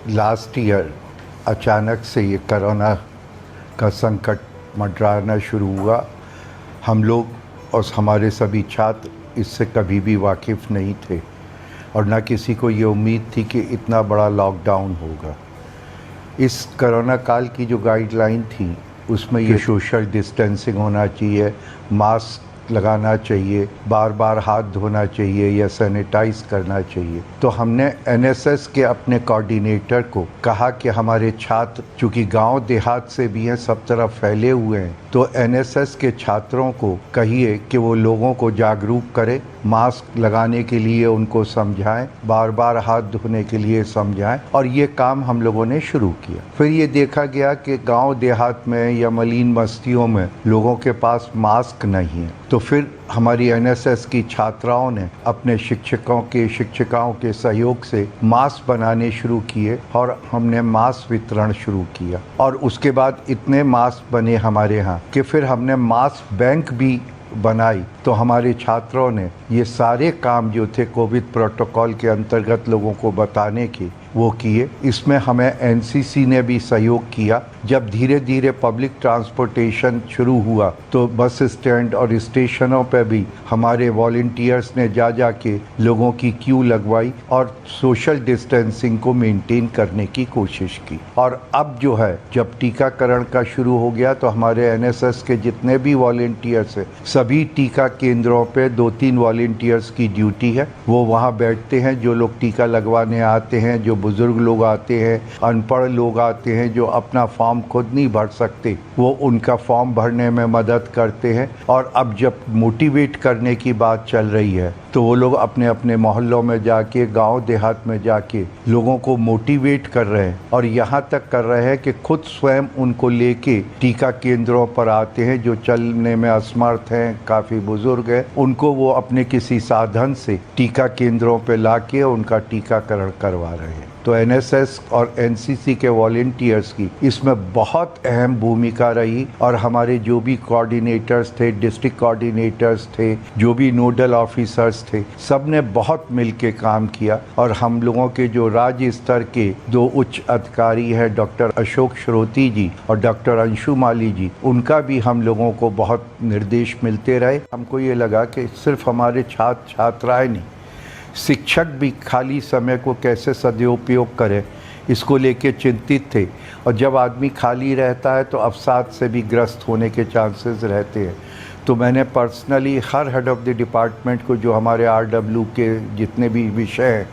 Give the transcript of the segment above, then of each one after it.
Last year अचानक से ये कोरोना का संकट मंडराना शुरू हुआ। हम लोग और हमारे सभी छात्र इससे कभी भी वाकिफ़ नहीं थे और न किसी को ये उम्मीद थी कि इतना बड़ा लॉकडाउन होगा। इस कोरोना काल की जो गाइडलाइन थी उसमें ये सोशल डिस्टेंसिंग होना चाहिए, मास्क लगाना चाहिए, बार बार हाथ धोना चाहिए या सैनिटाइज करना चाहिए। तो हमने एनएसएस के अपने कोऑर्डिनेटर को कहा कि हमारे छात्र चूँकि गांव देहात से भी हैं, सब तरफ फैले हुए हैं, तो एनएसएस के छात्रों को कहिए कि वो लोगों को जागरूक करें, मास्क लगाने के लिए उनको समझाएं, बार बार हाथ धोने के लिए समझाएं। और ये काम हम लोगों ने शुरू किया। फिर ये देखा गया कि गांव देहात में या मलिन बस्तियों में लोगों के पास मास्क नहीं है, तो फिर हमारी एनएसएस की छात्राओं ने अपने शिक्षिकाओं के सहयोग से मास्क बनाने शुरू किए और हमने मास्क वितरण शुरू किया। और उसके बाद इतने मास्क बने हमारे यहाँ कि फिर हमने मास्क बैंक भी बनाई। तो हमारे छात्रों ने ये सारे काम जो थे कोविड प्रोटोकॉल के अंतर्गत लोगों को बताने के, वो किए। इसमें हमें एनसीसी ने भी सहयोग किया। जब धीरे धीरे पब्लिक ट्रांसपोर्टेशन शुरू हुआ तो बस स्टैंड और स्टेशनों पर भी हमारे वॉलंटियर्स ने जा के लोगों की क्यू लगवाई और सोशल डिस्टेंसिंग को मेंटेन करने की कोशिश की। और अब जो है, जब टीकाकरण का शुरू हो गया तो हमारे एनएसएस के जितने भी वॉलंटियर्स हैं, सभी टीका केंद्रों पे 2-3 वॉलंटियर्स की ड्यूटी है। वो वहाँ बैठते हैं, जो लोग टीका लगवाने आते हैं, जो बुजुर्ग लोग आते हैं, अनपढ़ लोग आते हैं जो अपना फॉर्म खुद नहीं भर सकते, वो उनका फॉर्म भरने में मदद करते हैं। और अब जब मोटिवेट करने की बात चल रही है तो वो लोग अपने अपने मोहल्लों में जाके, गांव देहात में जाके लोगों को मोटिवेट कर रहे हैं और यहाँ तक कर रहे हैं कि खुद स्वयं उनको लेके टीका केंद्रों पर आते हैं। जो चलने में असमर्थ हैं, काफ़ी बुजुर्ग हैं, उनको वो अपने किसी साधन से टीका केंद्रों पर लाके उनका टीकाकरण करवा रहे हैं। तो एनएसएस और एनसीसी के वॉलंटियर्स की इसमें बहुत अहम भूमिका रही और हमारे जो भी कोऑर्डिनेटर्स थे, डिस्ट्रिक्ट कोऑर्डिनेटर्स थे, जो भी नोडल ऑफिसर्स थे, सब ने बहुत मिलके काम किया। और हम लोगों के जो राज्य स्तर के 2 उच्च अधिकारी हैं, डॉक्टर अशोक श्रोती जी और डॉक्टर अंशु माली जी, उनका भी हम लोगों को बहुत निर्देश मिलते रहे। हमको ये लगा कि सिर्फ हमारे छात्र छात्राएं नहीं, शिक्षक भी खाली समय को कैसे सदुपयोग करें, इसको लेके चिंतित थे। और जब आदमी खाली रहता है तो अवसाद से भी ग्रस्त होने के चांसेस रहते हैं। तो मैंने personally her head of the department को, जो हमारे आरडब्ल्यू के जितने भी विषय हैं,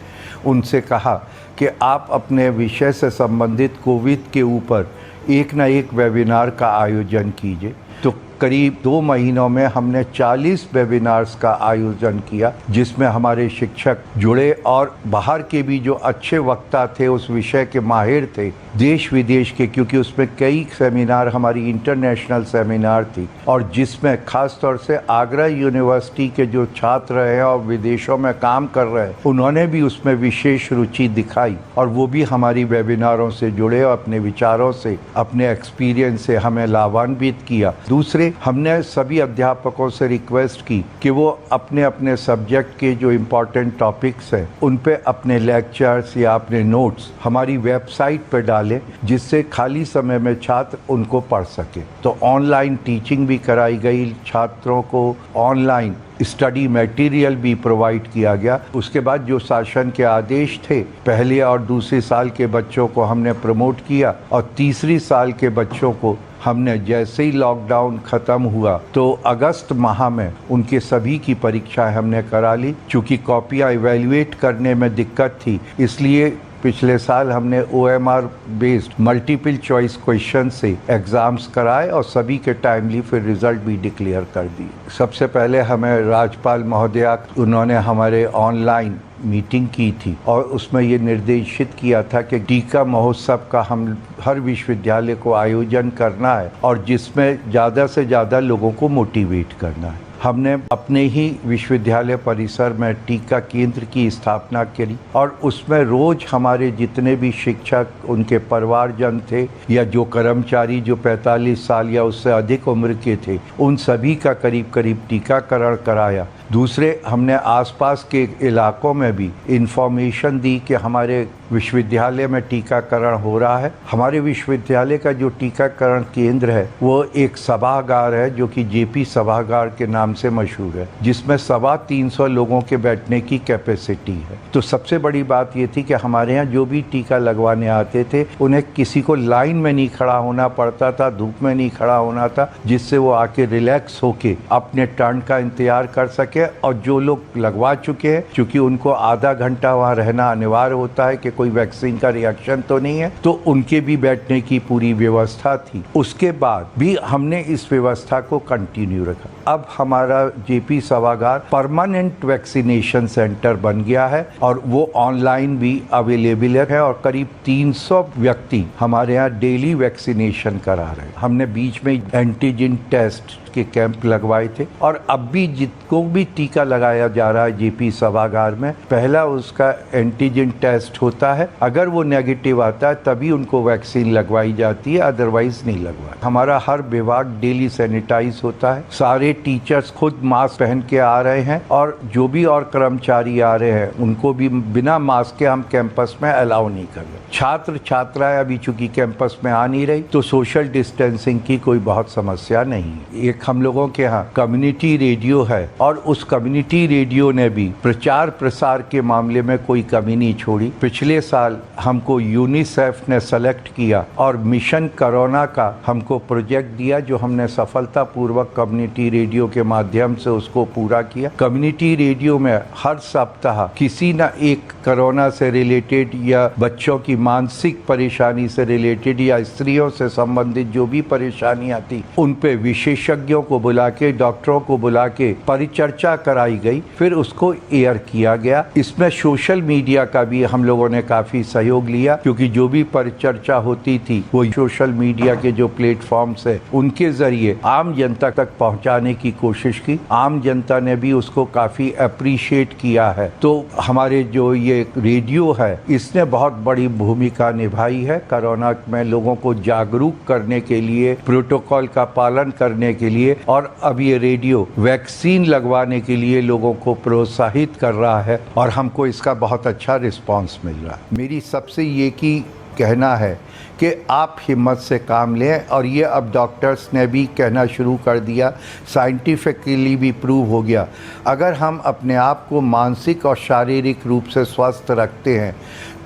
उनसे कहा कि आप अपने विषय से संबंधित कोविड के ऊपर एक ना एक वेबिनार का आयोजन कीजिए। तो करीब 2 महीनों में हमने 40 वेबिनार्स का आयोजन किया, जिसमें हमारे शिक्षक जुड़े और बाहर के भी जो अच्छे वक्ता थे, उस विषय के माहिर थे, देश विदेश के, क्योंकि उसमें कई सेमिनार हमारी इंटरनेशनल सेमिनार थी। और जिसमें खास तौर से आगरा यूनिवर्सिटी के जो छात्र हैं और विदेशों में काम कर रहे हैं, उन्होंने भी उसमें विशेष रुचि दिखाई और वो भी हमारी वेबिनारों से जुड़े और अपने विचारों से, अपने एक्सपीरियंस से हमें लाभान्वित किया। दूसरे, हमने सभी अध्यापकों से रिक्वेस्ट की कि वो अपने अपने सब्जेक्ट के जो इम्पोर्टेंट टॉपिक्स हैं, उन पे अपने लेक्चर्स या अपने नोट्स हमारी वेबसाइट पर डालें, जिससे खाली समय में छात्र उनको पढ़ सके। तो ऑनलाइन टीचिंग भी कराई गई, छात्रों को ऑनलाइन स्टडी मटेरियल भी प्रोवाइड किया गया। उसके बाद जो शासन के आदेश थे, पहले और दूसरे साल के बच्चों को हमने प्रमोट किया और तीसरी साल के बच्चों को हमने, जैसे ही लॉकडाउन ख़त्म हुआ तो अगस्त माह में उनके सभी की परीक्षाएं हमने करा ली। चूँकि कॉपियाँ इवेल्युएट करने में दिक्कत थी, इसलिए पिछले साल हमने OMR based multiple choice question से एग्ज़ाम्स कराए और सभी के टाइमली फिर रिज़ल्ट भी डिक्लेयर कर दिए। सबसे पहले हमें राज्यपाल महोदया, उन्होंने हमारे ऑनलाइन मीटिंग की थी और उसमें ये निर्देशित किया था कि टीका महोत्सव का हम हर विश्वविद्यालय को आयोजन करना है और जिसमें ज़्यादा से ज़्यादा लोगों को मोटिवेट करना है। हमने अपने ही विश्वविद्यालय परिसर में टीका केंद्र की स्थापना करी और उसमें रोज हमारे जितने भी शिक्षक, उनके परिवारजन थे या जो कर्मचारी जो 45 साल या उससे अधिक उम्र के थे, उन सभी का करीब करीब टीकाकरण कराया। दूसरे, हमने आसपास के इलाकों में भी इंफॉर्मेशन दी कि हमारे विश्वविद्यालय में टीकाकरण हो रहा है। हमारे विश्वविद्यालय का जो टीकाकरण केंद्र है वो एक सभागार है जो कि जेपी सभागार के नाम से मशहूर है, जिसमें 350 लोगों के बैठने की कैपेसिटी है। तो सबसे बड़ी बात ये थी कि हमारे यहाँ जो भी टीका लगवाने आते थे उन्हें किसी को लाइन में नहीं खड़ा होना पड़ता था, धूप में नहीं खड़ा होना था, जिससे वो आके रिलैक्स होके अपने टर्न का इंतजार कर सके। और जो लोग लगवा चुके हैं, चूंकि उनको आधा घंटा वहाँ रहना अनिवार्य होता है कि कोई वैक्सीन का रिएक्शन तो नहीं है, तो उनके भी बैठने की पूरी व्यवस्था थी। उसके बाद भी हमने इस व्यवस्था को कंटिन्यू रखा। अब हमारा जेपी सभागार परमानेंट वैक्सीनेशन सेंटर बन गया है और वो ऑनलाइन भी अवेलेबल है और करीब 300 व्यक्ति हमारे यहाँ डेली वैक्सीनेशन करा रहे हैं। हमने बीच में एंटीजन टेस्ट के कैंप लगवाए थे और अब भी जिसको भी टीका लगाया जा रहा है जेपी सभागार में, पहला उसका एंटीजन टेस्ट होता है। अगर वो नेगेटिव आता है तभी उनको वैक्सीन लगवाई जाती है, अदरवाइज नहीं लगवाई। हमारा हर विभाग डेली सैनिटाइज होता है, सारे टीचर्स खुद मास्क पहन के आ रहे हैं और जो भी और कर्मचारी आ रहे हैं उनको भी बिना मास्क के हम कैंपस में अलाउ नहीं कर रहे। छात्र छात्राएं अभी चूंकि कैंपस में आ नहीं रही तो सोशल डिस्टेंसिंग की कोई बहुत समस्या नहीं। एक हम लोगों के यहाँ कम्युनिटी रेडियो है और उस कम्युनिटी रेडियो ने भी प्रचार प्रसार के मामले में कोई कमी नहीं छोड़ी। पिछले साल हमको यूनिसेफ ने सेलेक्ट किया और मिशन कोरोना का हमको प्रोजेक्ट दिया, जो हमने सफलतापूर्वक कम्युनिटी रेडियो के माध्यम से उसको पूरा किया। कम्युनिटी रेडियो में हर सप्ताह किसी न एक कोरोना से रिलेटेड या बच्चों की मानसिक परेशानी से रिलेटेड या स्त्रियों से संबंधित जो भी परेशानियां थी उन पे विशेषज्ञों को बुला के, डॉक्टरों को बुला के परिचर्चा कराई गई, फिर उसको एयर किया गया। इसमें सोशल मीडिया का भी हम लोगों ने काफी सहयोग लिया, क्योंकि जो भी परिचर्चा होती थी वो सोशल मीडिया के जो प्लेटफॉर्म्स है उनके जरिए आम जनता तक पहुंचाने की कोशिश की। आम जनता ने भी उसको काफी अप्रिशिएट किया है। तो हमारे जो ये रेडियो है इसने बहुत बड़ी भूमिका निभाई है कोरोना में लोगों को जागरूक करने के लिए, प्रोटोकॉल का पालन करने के लिए, और अब ये रेडियो वैक्सीन लगवाने के लिए लोगों को प्रोत्साहित कर रहा है और हमको इसका बहुत अच्छा रिस्पांस मिल रहा है। मेरी सबसे ये की कहना है कि आप हिम्मत से काम लें, और ये अब डॉक्टर्स ने भी कहना शुरू कर दिया, साइंटिफिकली भी प्रूव हो गया। अगर हम अपने आप को मानसिक और शारीरिक रूप से स्वस्थ रखते हैं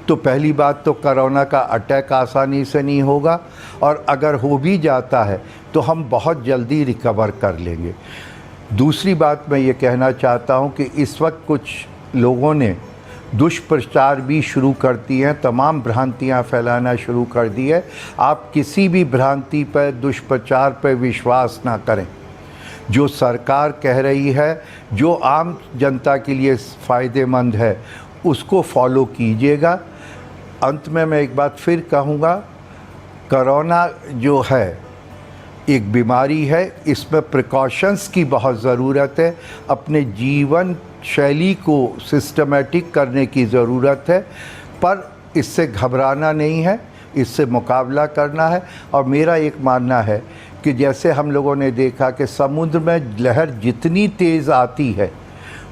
तो पहली बात तो कोरोना का अटैक आसानी से नहीं होगा, और अगर हो भी जाता है तो हम बहुत जल्दी रिकवर कर लेंगे। दूसरी बात मैं ये कहना चाहता हूँ कि इस वक्त कुछ लोगों ने दुष्प्रचार भी शुरू कर दी हैं, तमाम भ्रांतियां फैलाना शुरू कर दी है। आप किसी भी भ्रांति पर, दुष्प्रचार पर विश्वास ना करें। जो सरकार कह रही है, जो आम जनता के लिए फ़ायदेमंद है, उसको फॉलो कीजिएगा। अंत में मैं एक बात फिर कहूँगा, कोरोना जो है एक बीमारी है, इसमें प्रिकॉशंस की बहुत ज़रूरत है। अपने जीवन शैली को सिस्टमेटिक करने की ज़रूरत है, पर इससे घबराना नहीं है, इससे मुकाबला करना है। और मेरा एक मानना है कि जैसे हम लोगों ने देखा कि समुद्र में लहर जितनी तेज़ आती है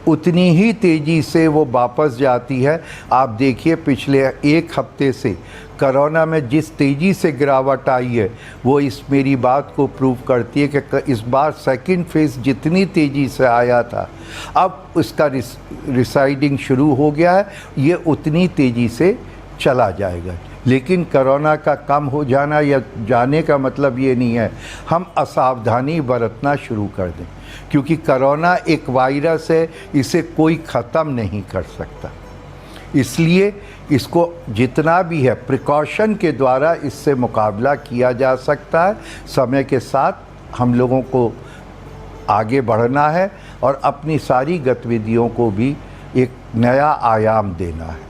उतनी ही तेज़ी से वो वापस जाती है। आप देखिए पिछले एक हफ्ते से कोरोना में जिस तेज़ी से गिरावट आई है वो इस मेरी बात को प्रूव करती है कि इस बार सेकंड फेज़ जितनी तेज़ी से आया था अब उसका रिसाइडिंग शुरू हो गया है, ये उतनी तेज़ी से चला जाएगा। लेकिन कोरोना का कम हो जाना या जाने का मतलब ये नहीं है हम असावधानी बरतना शुरू कर दें, क्योंकि कोरोना एक वायरस है, इसे कोई ख़त्म नहीं कर सकता। इसलिए इसको जितना भी है प्रिकॉशन के द्वारा इससे मुकाबला किया जा सकता है। समय के साथ हम लोगों को आगे बढ़ना है और अपनी सारी गतिविधियों को भी एक नया आयाम देना है।